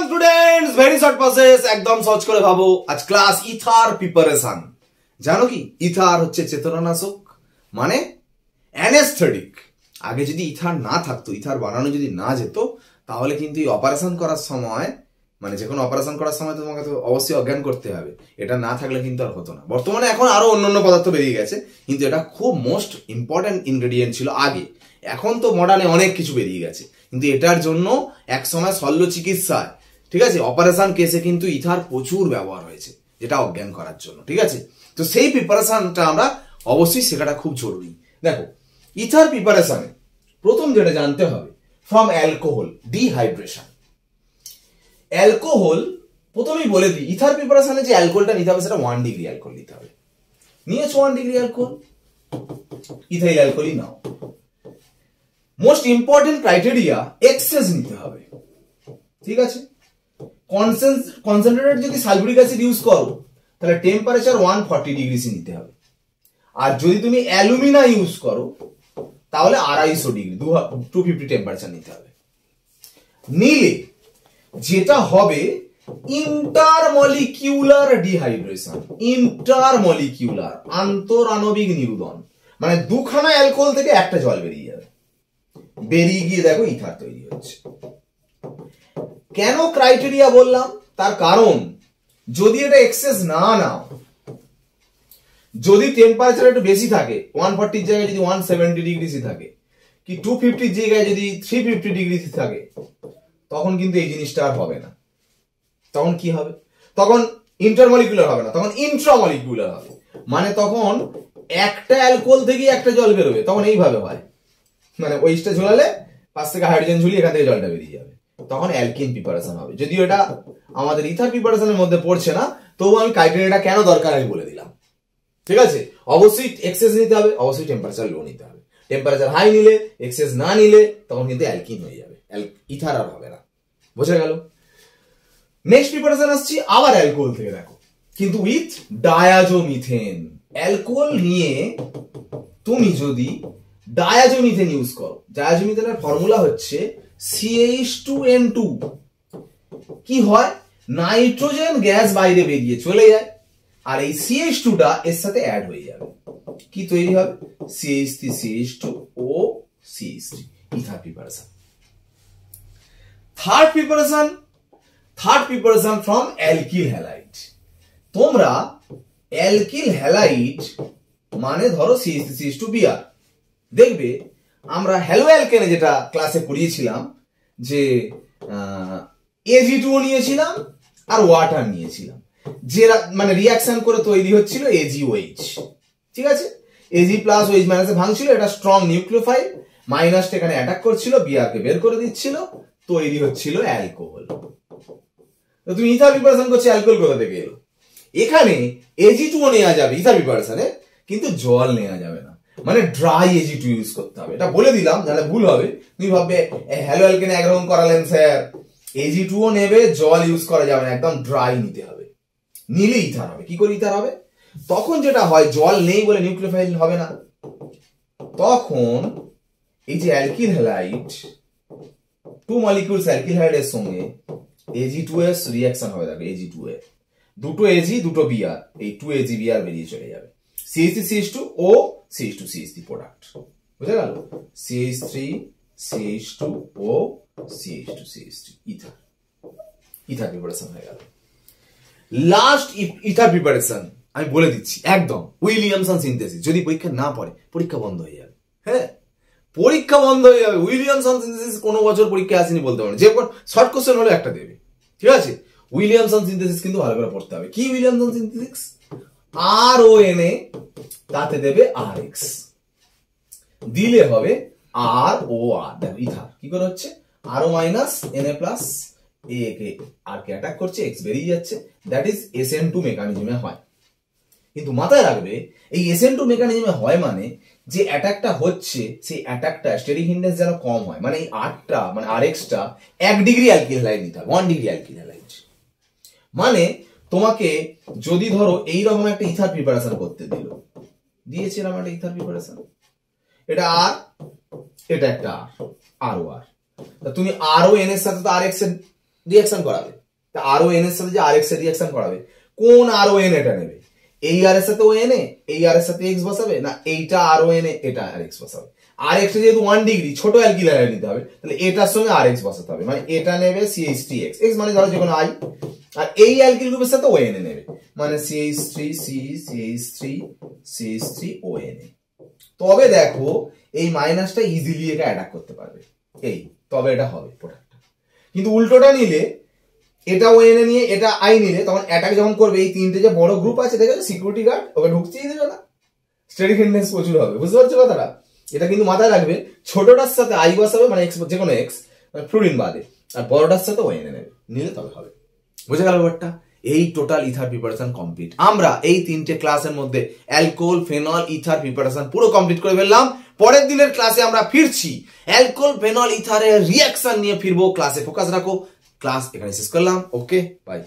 Students, very short process, একদম সহজ করে ভাবো। আজ ক্লাস ইথার প্রিপারেশন। জানো কি ইথার হচ্ছে চেতনানাশক, মানে অ্যানেস্থেটিক। আগে যদি ইথার না থাকতো, ইথার বানানো যদি না যেত, তাহলে কিন্তু এই অপারেশন করার সময়, মানে যে কোনো অপারেশন করার সময় তোমাকে তো অবশ্যই অজ্ঞান করতে হবে। এটা না থাকলে কিন্তু আর হতো না। বর্তমানে এখন আরো অন্যান্য পদার্থ বেরিয়ে গেছে, কিন্তু এটা খুব মোস্ট ইম্পর্টেন্ট ইনগ্রেডিয়েন্ট ছিল আগে। এখন তো মডার্নে অনেক কিছু বেরিয়ে গেছে, কিন্তু এটার জন্য এক সময় শল্য চিকিৎসায়, ঠিক আছে, অপারেশন কেসে কিন্তু ইথার প্রচুর ব্যবহার হয়েছে, যেটা অজ্ঞান করার জন্য। ঠিক আছে, তো সেই প্রিপারেশনটা আমরা অবশ্যই শেখাটা খুব জরুরি। দেখো, ইথার প্রিপারেশনে প্রথম যেটা জানতে হবে, ফ্রম অ্যালকোহল ডিহাইড্রেশন। অ্যালকোহল প্রথমেই বলে দিই, ইথার প্রিপারেশনে যে অ্যালকোহলটা নিতে হবে সেটা 1 ডিগ্রি অ্যালকোহল নিতে হবে। নিয়েছো 1 ডিগ্রি অ্যালকোহল, ইথাইল অ্যালকোহলই নাও। মোস্ট ইম্পর্টেন্ট ক্রাইটেরিয়া, এক্সেস নিতে হবে। ঠিক আছে, কনসেন্ট্রেটেড যদি সালফিউরিক অ্যাসিড ইউজ করো তাহলে টেম্পারেচার 140 ডিগ্রি সি নিতে হবে। আর যদি তুমি অ্যালুমিনা ইউজ করো তাহলে 250 ডিগ্রি 250 টেম্পারেচার নিতে হবে। নিলে যেটা হবে ইন্টারমলিকিউলার ডিহাইড্রেশন। ইন্টারমলিকিউলার, আন্তরাণবিক নিরুদন, মানে দুখানা অ্যালকোহল থেকে একটা জল বেরিয়ে যাবে, বেরিয়ে গিয়ে দেখো ইথার তৈরি হচ্ছে। কেন ক্রাইটেরিয়া বললাম? তার কারণ যদি এটা এক্সেস না নাও, যদি টেম্পারেচার একটু বেশি থাকে, 140 জায়গায় যদি 170 ডিগ্রি সি থাকে, কি 250 জায়গায় যদি 350 ডিগ্রি সি থাকে, তখন কিন্তু এই জিনিসটা আর হবে না। তখন কি হবে? তখন ইন্টারমলিকুলার হবে না, তখন ইন্ট্রামলিকুলার হবে। মানে তখন একটা অ্যালকোহল থেকে একটা জল বেরোবে। তখন এইভাবে হয়, মানে ওইটা ঝোলালে পাশ থেকে হাইড্রোজেন ঝুলিয়ে এখান থেকে জলটা বেরিয়ে যাবে, তখন অ্যালকিন প্রিপারেশন হবে। যদিও এটা আমাদের ইথার প্রিপারেশনের মধ্যে পড়ছে না, তবু আমি ক্রাইটেরিয়াটা কেন দরকার আমি বলে দিলাম। ঠিক আছে, অবশ্যই এক্সেস নিতে হবে, অবশ্যই টেম্পারেচার লো নিতে হবে। টেম্পারেচার হাই নিলে, এক্সেস না নিলে, তখন কিন্তু অ্যালকিন হয়ে যাবে, ইথার আর হবে না। বোঝা গেল? নেক্সট প্রিপারেশন আসছি আবার অ্যালকোহল থেকে, দেখো, কিন্তু উইথ ডায়াজোমিথেন। অ্যালকোহল নিয়ে তুমি যদি ডায়াজোমিথেন ইউজ করো, ডায়াজোমিথেনের ফর্মুলা হচ্ছে CH2N2। কি হয়? নাইট্রোজেন গ্যাস বাইরে বেরিয়ে চলে যায়, আর এই CH2টা এর সাথে অ্যাড হয়ে যাবে। কি তৈরি হবে? CH3 CH2O CH3, ether preparation. Third preparation from alkyl halide. তোমরা অ্যালকিল হ্যালাইড মানে ধরো CH3 CH2Br, দেখবে আমরা হ্যালো অ্যালকেনে যেটা ক্লাসে পড়িয়েছিলাম যে Ag2O নিয়েছিলাম আর ওয়াটার নিয়েছিলাম, যে মানে রিঅ্যাকশন করে তৈরি হচ্ছিল AgOH। ঠিক আছে, Ag প্লাস OH মাইনাসে ভাঙছিল, এটা স্ট্রং নিউক্লিওফাইল, মাইনাসটা এখানে অ্যাটাক করছিল, Br কে বের করে দিচ্ছিল, তৈরি হচ্ছিল অ্যালকোহল। তো তুমি ইথার প্রিপারেশন করছো, অ্যালকোহল কোথা থেকে এলো? এখানে Ag2O নেওয়া যাবে ইথার প্রিপারেশনে, কিন্তু জল নেওয়া যাবে না, মানে ড্রাই Ag2 ইউজ করতে হবে। এটা বলে দিলাম, যাহলে ভুল হবে। তুমি ভাববে হ্যালো অ্যালকেনে একরকম করালেন স্যার, Ag2O নেবে, জল ইউজ করা যাবে না, একদম ড্রাই নিতে হবে। নিলে ইথার হবে। কি করে ইথার হবে? তখন যেটা হয়, জল নেই বলে নিউক্লিওফাইল হবে না, তখন এই যে অ্যালকিল হ্যালাইড, 2 মলিকিউলস অ্যালকিল হ্যালাইডের সঙ্গে Ag2S রিঅ্যাকশন হবে। দেখো Ag2A, দুটো Ag দুটো Br, এই 2AgBr বেরিয়ে চলে যাবে, CH3 CH2O CH2 CH3 product. বুঝা গেল? CH3 CH2O CH2 CH3 ether preparation হয়ে গেল। লাস্ট ইথার প্রিপারেশন আমি বলে দিচ্ছি একদম, উইলিয়ামসন সিনথেসিস। যদি পরীক্ষা না পড়ে, পরীক্ষা বন্ধ হয়ে যাবে। হ্যাঁ, পরীক্ষা বন্ধ হয়ে যাবে। উইলিয়ামসন সিনথেসিস কোনো বছর পরীক্ষা আসেনি বলতে পারো, যে শর্ট কোশ্চেন হলে একটা দেবে। ঠিক আছে, উইলিয়ামসন সিনথেসিস কিন্তু ভালো করে পড়তে হবে। কি উইলিয়ামসন সিনথেসিস? RONA, তাতে দেবে RX, দিলে হবে ROR। দেখো ইথার কি করে হচ্ছে, RO minus Na plus A কে আর কে অ্যাটাক করছে, X বেরিয়ে যাচ্ছে, দ্যাট ইজ SN2 মেকানিজমে হয়। কিন্তু মাথায় রাখবে, এই SN2 মেকানিজমে হয় মানে যে অ্যাটাকটা হচ্ছে, সেই অ্যাটাকটা স্টেরিক হিন্ডেন্স যেন কম হয়, মানে এই Rটা মানে RXটা 1 ডিগ্রি অ্যালকিল হ্যালাইড নিতে হবে, 1 ডিগ্রি অ্যালকিল হ্যালাইড। মানে তোমাকে যদি ধরো এইরকম একটা ইথার প্রিপারেশন করতে দিয়েছিলাম একটা ইথার প্রিপারেশন, এটা আর এটা একটা আর, ROR, তুমি RON এর সাথে তো RX এর রিয়াকশন করাবে। তা আরও এন এর সাথে যে আর এক্স এর রিয়াকশন করাবে, কোন আরও এন এটা নেবে? এই আর এর সাথে ও এন এ, এই আর এর সাথে এক্স বসাবে, না এইটা আরও এন এ এটা আর এক্স বসাবে? আর এক্স যেহেতু 1 ডিগ্রি ছোট অ্যালকিল হ্যালাইড নিতে হবে, তাহলে এটার সঙ্গে আর এক্স বসাতে হবে, মানে এটা নেবে CH3 এক্স, এক্স মানে ধরো যে কোনো আই, আর এই অ্যালকিল গ্রুপের সাথে ও এন এ নেবে, মানে CH3 ও এন এ। তবে দেখো এই মাইনাসটা ইজিলি এটা অ্যাটাক করতে পারবে, এই তবে এটা হবে প্রোডাক্টটা। কিন্তু উল্টোটা নিলে, এটা ও এন এ নিয়ে এটা আই নিলে, তখন অ্যাটাক যখন করবে এই তিনটে যে বড় গ্রুপ আছে দেখো সিকিউরিটি গার্ড, ওকে ঢুকতেই দেবে না, স্টেরিক হিন্ডেন্স প্রচুর হবে। বুঝতে পারছো কথাটা? এটা কিন্তু মাথায় রাখবে, ছোটটার সাথে আই বসাবে মানে এক্স, যে কোনো এক্স ফ্লুরিন বাদে, আর বড়টার সাথে ও এন এ নেবে, নিলে তবে হবে। বুঝে গেল ব্যাপারটা? এই টোটাল ইথার প্রিপারেশন কমপ্লিট। আমরা এই তিনটে ক্লাসের মধ্যে অ্যালকোহল, ফেনল, ইথার প্রিপারেশন পুরো কমপ্লিট করে ফেললাম। পরের দিনের ক্লাসে আমরা ফিরছি অ্যালকোহল, ফেনল, ইথারের রিয়াকশন নিয়ে ফিরবো। ক্লাসে ফোকাস রাখো। ক্লাস এখানে শেষ করলাম। ওকে, বাই।